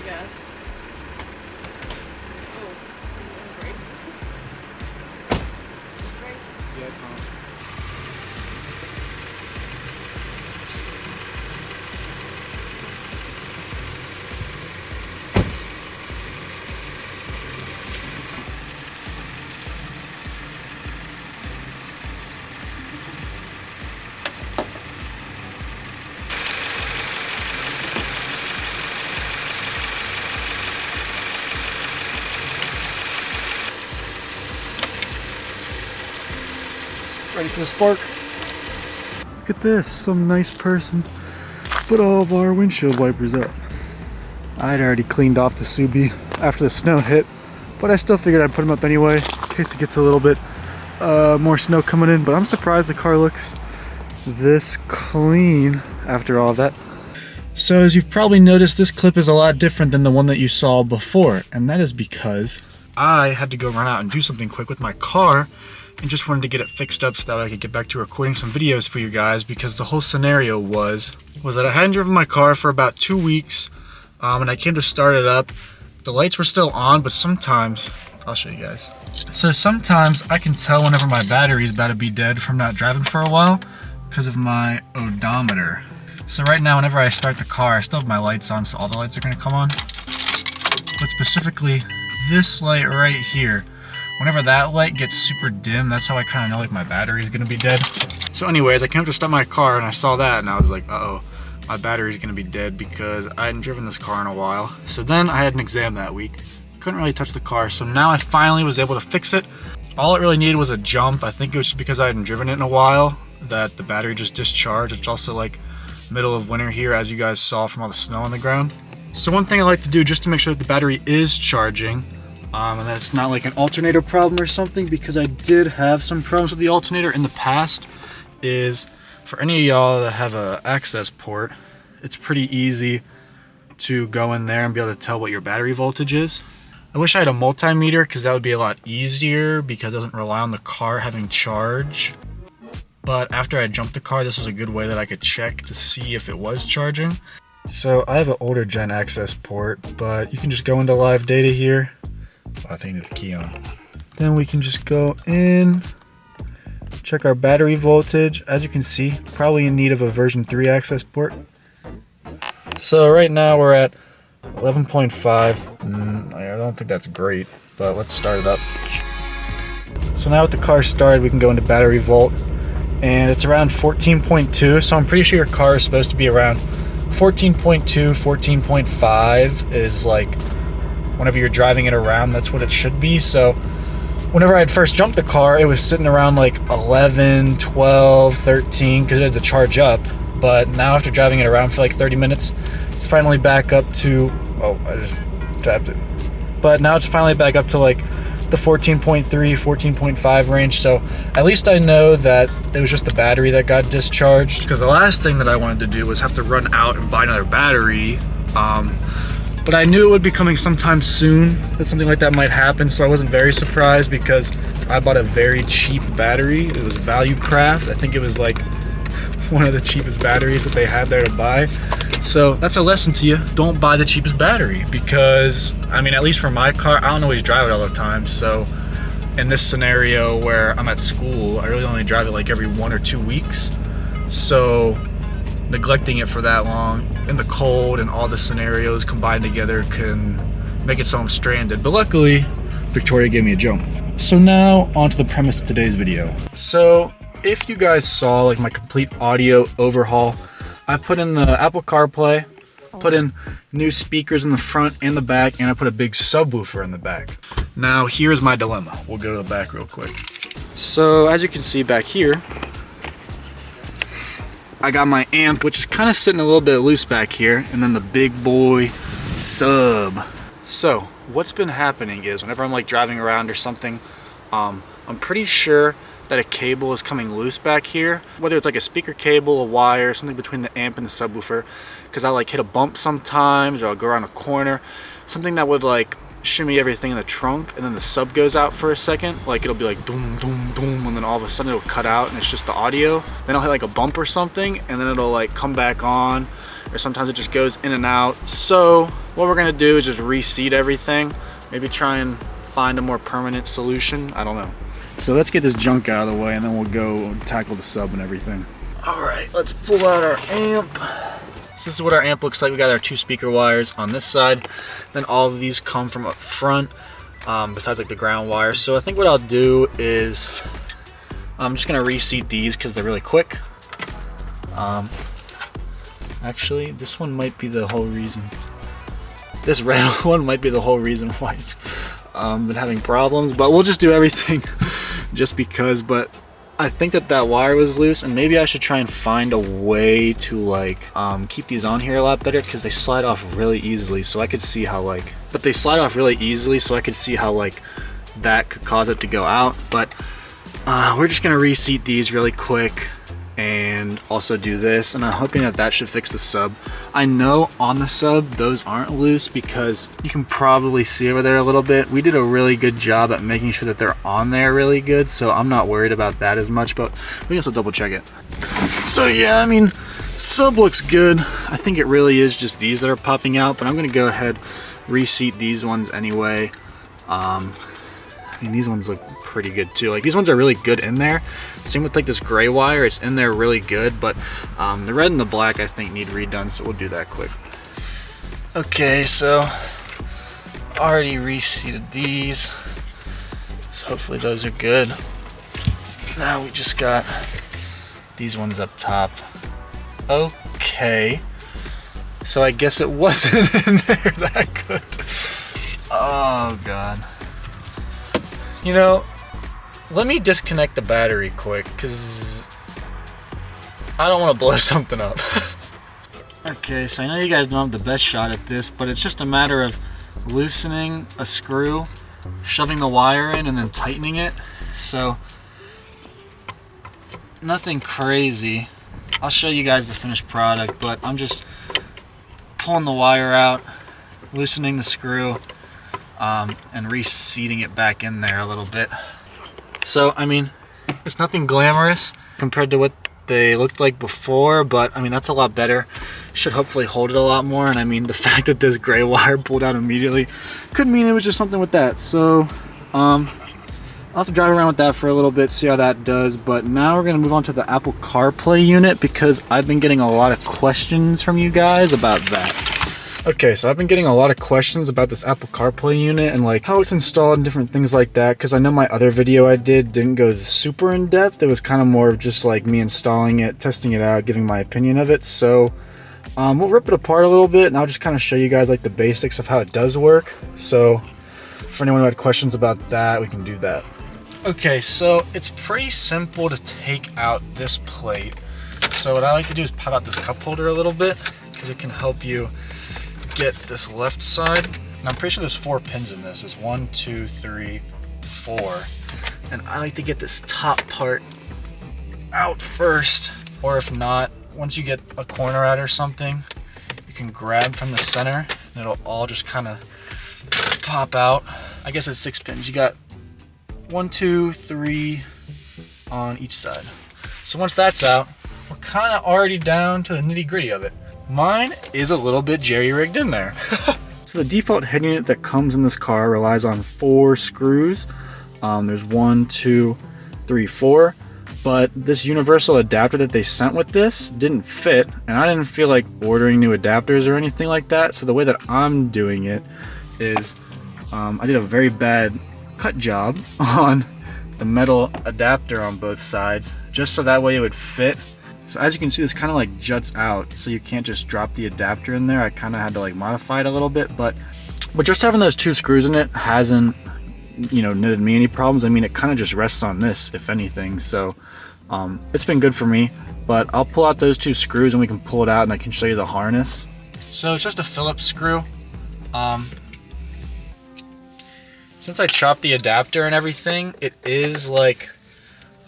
guess. Oh, brake. Yeah, it's on. Ready for the spark? Look at this, some nice person put all of our windshield wipers up. I'd already cleaned off the Subi after the snow hit, but I still figured I'd put them up anyway in case it gets a little bit more snow coming in. But I'm surprised the car looks this clean after all of that. So as you've probably noticed, this clip is a lot different than the one that you saw before, and that is because I had to go run out and do something quick with my car and just wanted to get it fixed up so that I could get back to recording some videos for you guys, because the whole scenario was that I hadn't driven my car for about 2 weeks, and I came to start it up. The lights were still on, but sometimes, I'll show you guys. So sometimes I can tell whenever my battery's about to be dead from not driving for a while because of my odometer. So right now, whenever I start the car, I still have my lights on, so all the lights are gonna come on. But specifically, this light right here, whenever that light gets super dim, that's how I kind of know like my battery's gonna be dead. So anyways, I came up to start my car and I saw that and I was like, uh-oh, my battery's gonna be dead because I hadn't driven this car in a while. So then I had an exam that week. Couldn't really touch the car, so now I finally was able to fix it. All it really needed was a jump. I think it was just because I hadn't driven it in a while that the battery just discharged. It's also like middle of winter here, as you guys saw from all the snow on the ground. So one thing I like to do just to make sure that the battery is charging, and that it's not like an alternator problem or something, because I did have some problems with the alternator in the past, is for any of y'all that have a access port, it's pretty easy to go in there and be able to tell what your battery voltage is. I wish I had a multimeter because that would be a lot easier because it doesn't rely on the car having charge. But after I jumped the car, this was a good way that I could check to see if it was charging. So I have an older gen access port, but you can just go into live data here. Oh, I think I need the key on. Then we can just go in, check our battery voltage. As you can see, probably in need of a version 3 access port. So right now we're at 11.5. I don't think that's great, but let's start it up. So now with the car started, we can go into battery volt, and it's around 14.2. So I'm pretty sure your car is supposed to be around 14.2, 14.5 is like, whenever you're driving it around, that's what it should be. So whenever I had first jumped the car, it was sitting around like 11, 12, 13, because it had to charge up. But now after driving it around for like 30 minutes, it's finally back up to, oh, I just tapped it. But now it's finally back up to like the 14.3, 14.5 range. So at least I know that it was just the battery that got discharged, because the last thing that I wanted to do was have to run out and buy another battery. But I knew it would be coming sometime soon that something like that might happen, so I wasn't very surprised because I bought a very cheap battery. It was Value Craft. I think it was like one of the cheapest batteries that they had there to buy. So that's a lesson to you. Don't buy the cheapest battery, because, I mean, at least for my car, I don't always drive it all the time. So in this scenario where I'm at school, I really only drive it like every 1 or 2 weeks. So neglecting it for that long in the cold and all the scenarios combined together can make it so I'm stranded. But luckily, Victoria gave me a jump. So now on to the premise of today's video. So if you guys saw like my complete audio overhaul, I put in the Apple Carplay, put in new speakers in the front and the back, and I put a big subwoofer in the back. Now here's my dilemma. We'll go to the back real quick. So as you can see back here, I got my amp, which is kind of sitting a little bit loose back here, and then the big boy sub. So what's been happening is whenever I'm like driving around or something, I'm pretty sure that a cable is coming loose back here, whether it's like a speaker cable, a wire, something between the amp and the subwoofer, because I like hit a bump sometimes, or I'll go around a corner, something that would like shimmy everything in the trunk, and then the sub goes out for a second, like it'll be like doom doom doom, and then all of a sudden it'll cut out and it's just the audio. Then I'll hit like a bump or something, and then it'll like come back on, or sometimes it just goes in and out. So what we're gonna do is just reseat everything. Maybe try and find a more permanent solution. I don't know. So let's get this junk out of the way and then we'll go tackle the sub and everything. All right, let's pull out our amp. So this is what our amp looks like. We got our 2 speaker wires on this side. Then all of these come from up front, besides like the ground wires. So I think what I'll do is I'm just gonna reseat these because they're really quick. Actually, this one might be the whole reason. This red one might be the whole reason why it's been having problems, but we'll just do everything just because. But I think that wire was loose, and maybe I should try and find a way to like keep these on here a lot better, because they slide off really easily. So I could see how like, but they slide off really easily, so I could see how like that could cause it to go out. But we're just gonna reseat these really quick and also do this, and I'm hoping that should fix the sub. I know on the sub those aren't loose because you can probably see over there a little bit. We did a really good job at making sure that they're on there really good, so I'm not worried about that as much, but we can also double check it. So yeah, I mean, sub looks good. I think it really is just these that are popping out, but I'm gonna go ahead reseat these ones anyway. I mean, these ones look pretty good too. Like, these ones are really good in there. Same with like this gray wire, it's in there really good, but the red and the black I think need redone, so we'll do that quick. Okay, so already reseated these, so hopefully those are good. Now we just got these ones up top. Okay, so I guess it wasn't in there that good. Oh god. You know, let me disconnect the battery quick, because I don't want to blow something up. Okay, so I know you guys don't have the best shot at this, but it's just a matter of loosening a screw, shoving the wire in, and then tightening it. So, nothing crazy. I'll show you guys the finished product, but I'm just pulling the wire out, loosening the screw, and reseating it back in there a little bit. So I mean, it's nothing glamorous compared to what they looked like before, but I mean, that's a lot better. Should hopefully hold it a lot more. And I mean, the fact that this gray wire pulled out immediately could mean it was just something with that. So I'll have to drive around with that for a little bit, see how that does. But now we're gonna move on to the Apple CarPlay unit, because I've been getting a lot of questions from you guys about that. Okay, so I've been getting a lot of questions about this Apple CarPlay unit and like how it's installed and different things like that, because I know my other video I did didn't go super in depth. It was kind of more of just like me installing it, testing it out, giving my opinion of it. So we'll rip it apart a little bit, and I'll just kind of show you guys like the basics of how it does work. So for anyone who had questions about that, we can do that. Okay, so it's pretty simple to take out this plate. So what I like to do is pop out this cup holder a little bit, because it can help you get this left side. And I'm pretty sure there's 4 pins in this. There's 1, 2, 3, 4. And I like to get this top part out first. Or if not, once you get a corner out or something, you can grab from the center and it'll all just kind of pop out. I guess it's 6 pins. You got 1, 2, 3 on each side. So once that's out, we're kind of already down to the nitty-gritty of it. Mine is a little bit jerry-rigged in there. So the default head unit that comes in this car relies on 4 screws. There's 1, 2, 3, 4. But this universal adapter that they sent with this didn't fit, and I didn't feel like ordering new adapters or anything like that. So the way that I'm doing it is I did a very bad cut job on the metal adapter on both sides, just so that way it would fit. So as you can see, this kind of like juts out, so you can't just drop the adapter in there. I kind of had to like modify it a little bit, but just having those 2 screws in it hasn't, you know, knitted me any problems. I mean, it kind of just rests on this, if anything. So it's been good for me. But I'll pull out those 2 screws and we can pull it out, and I can show you the harness. So it's just a Phillips screw. Since I chopped the adapter and everything, it is like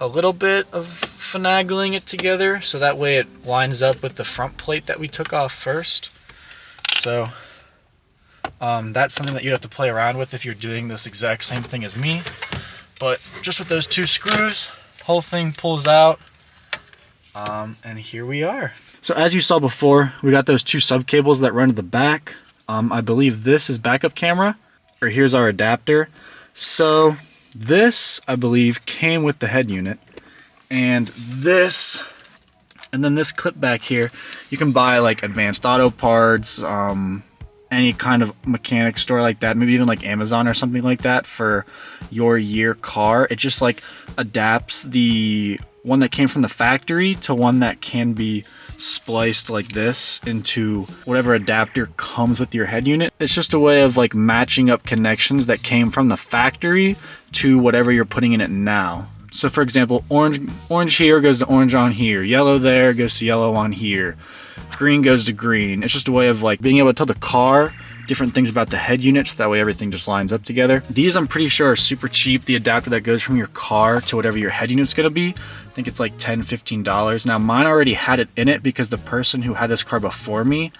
a little bit of finagling it together, so that way it lines up with the front plate that we took off first. So that's something that you'd have to play around with if you're doing this exact same thing as me. But just with those 2 screws, whole thing pulls out, and here we are. So as you saw before, we got those 2 sub cables that run to the back. I believe this is backup camera, or here's our adapter. So this, I believe, came with the head unit, and this, and then this clip back here, you can buy like Advanced Auto Parts, any kind of mechanic store like that, maybe even like Amazon or something like that for your year car. It just like adapts the one that came from the factory to one that can be spliced like this into whatever adapter comes with your head unit. It's just a way of like matching up connections that came from the factory to whatever you're putting in it now. So for example, orange here goes to orange on here, yellow there goes to yellow on here, green goes to green. It's just a way of like being able to tell the car different things about the head units, that way everything just lines up together. These I'm pretty sure are super cheap, the adapter that goes from your car to whatever your head unit's gonna be. I think it's like $10-15. Now mine already had it in it because the person who had this car before me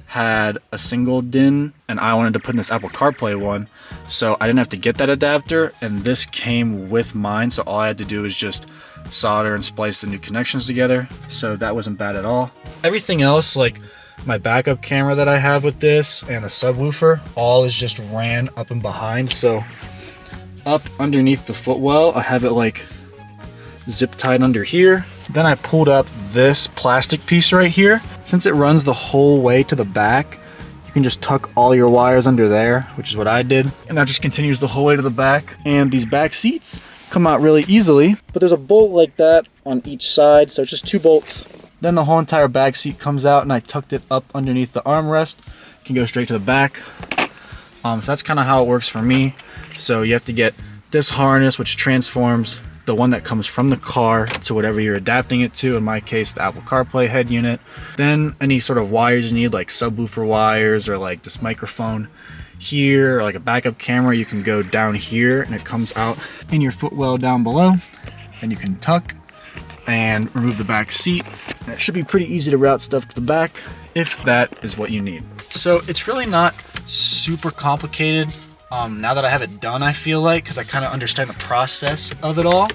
had a single DIN and I wanted to put in this Apple CarPlay one, so I didn't have to get that adapter, and this came with mine, so all I had to do was just solder and splice the new connections together, so that wasn't bad at all. Everything else, like my backup camera that I have with this and the subwoofer, all is just ran up and behind. So up underneath the footwell, I have it like zip tied under here. Then I pulled up this plastic piece right here. Since it runs the whole way to the back, you can just tuck all your wires under there, which is what I did. And that just continues the whole way to the back. And these back seats come out really easily, but there's a bolt like that on each side, so it's just 2 bolts. Then the whole entire back seat comes out, and I tucked it up underneath the armrest. It can go straight to the back. So that's kind of how it works for me. So you have to get this harness, which transforms the one that comes from the car to whatever you're adapting it to. In my case, the Apple CarPlay head unit. Then any sort of wires you need, like subwoofer wires or like this microphone here, or like a backup camera, you can go down here and it comes out in your footwell down below. And you can tuck and remove the back seat. And it should be pretty easy to route stuff to the back if that is what you need. So it's really not super complicated now that I have it done, I feel like, because I kind of understand the process of it all.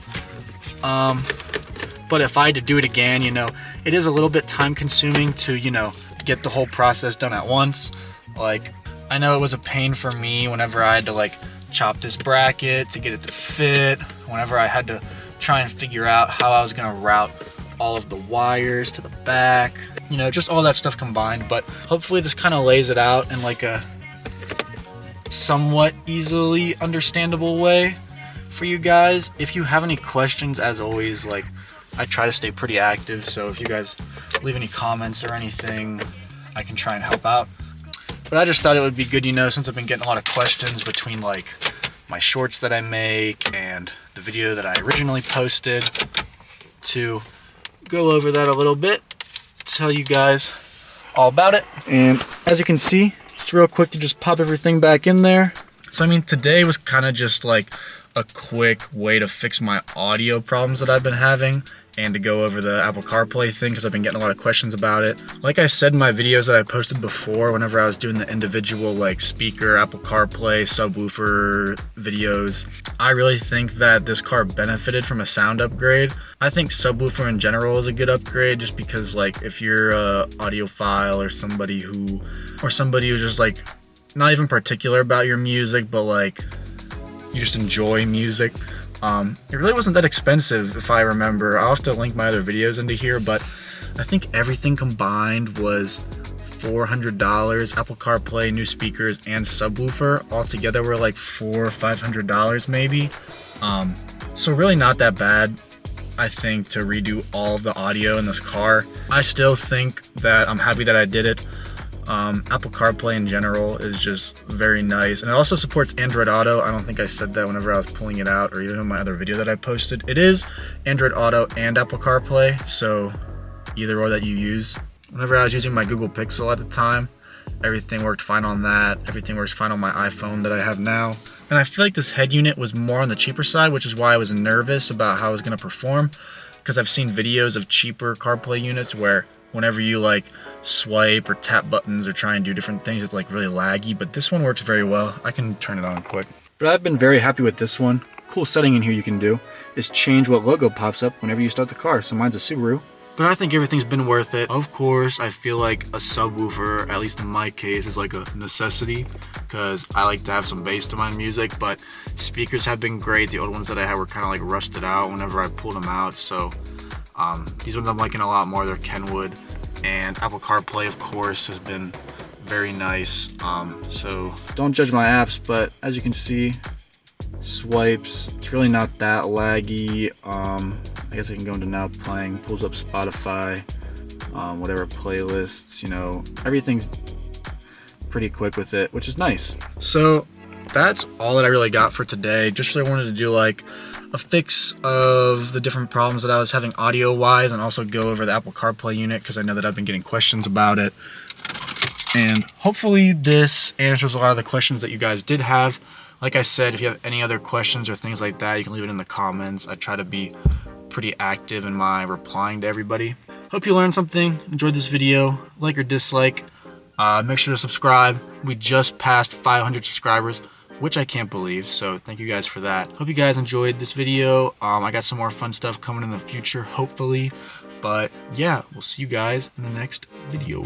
But if I had to do it again, you know, it is a little bit time consuming to, you know, get the whole process done at once. Like, I know it was a pain for me whenever I had to like chop this bracket to get it to fit, whenever I had to try and figure out how I was gonna route all of the wires to the back, you know, just all that stuff combined. But hopefully this kind of lays it out in like a somewhat easily understandable way for you guys. If you have any questions, as always, like, I try to stay pretty active, so if you guys leave any comments or anything, I can try and help out. But I just thought it would be good, you know, since I've been getting a lot of questions between like my shorts that I make and the video that I originally posted, to go over that a little bit, tell you guys all about it. And as you can see, it's real quick to just pop everything back in there. So I mean, today was kind of just like a quick way to fix my audio problems that I've been having, and to go over the Apple CarPlay thing because I've been getting a lot of questions about it. Like I said in my videos that I posted before, whenever I was doing the individual like speaker, Apple CarPlay, subwoofer videos, I really think that this car benefited from a sound upgrade. I think subwoofer in general is a good upgrade, just because like if you're a audiophile or somebody who's just like not even particular about your music, but like you just enjoy music, it really wasn't that expensive, if I remember. I'll have to link my other videos into here, but I think everything combined was $400. Apple CarPlay, new speakers, and subwoofer all together were like $400 or $500 maybe. So really not that bad, I think, to redo all of the audio in this car. I still think that I'm happy that I did it. Apple CarPlay in general is just very nice, and it also supports Android Auto. I don't think I said that whenever I was pulling it out, or even in my other video that I posted. It is Android Auto and Apple CarPlay, so either or that you use. Whenever I was using my Google Pixel at the time, everything worked fine on that. Everything works fine on my iPhone that I have now. And I feel like this head unit was more on the cheaper side, which is why I was nervous about how it was going to perform, because I've seen videos of cheaper CarPlay units where whenever you like swipe or tap buttons or try and do different things, it's like really laggy, but this one works very well. I can turn it on quick. But I've been very happy with this one. Cool setting in here you can do is change what logo pops up whenever you start the car. So mine's a Subaru, But I think everything's been worth it. Of course, I feel like a subwoofer, at least in my case, is like a necessity because I like to have some bass to my music, but speakers have been great. The old ones that I had were kind of like rusted out whenever I pulled them out, so these ones I'm liking a lot more. They're Kenwood, and Apple Carplay, of course, has been very nice. So don't judge my apps, but as you can see, swipes, it's really not that laggy. I guess I can go into now playing, pulls up Spotify, whatever playlists, you know, everything's pretty quick with it, which is nice. So that's all that I really got for today. Just really wanted to do like a fix of the different problems that I was having audio wise, and also go over the Apple CarPlay unit because I know that I've been getting questions about it. And hopefully this answers a lot of the questions that you guys did have. Like I said, if you have any other questions or things like that, you can leave it in the comments. I try to be pretty active in my replying to everybody. Hope you learned something, enjoyed this video, like or dislike. Make sure to subscribe. We just passed 500 subscribers, which I can't believe, so thank you guys for that. Hope you guys enjoyed this video. I got some more fun stuff coming in the future, hopefully. But yeah, we'll see you guys in the next video.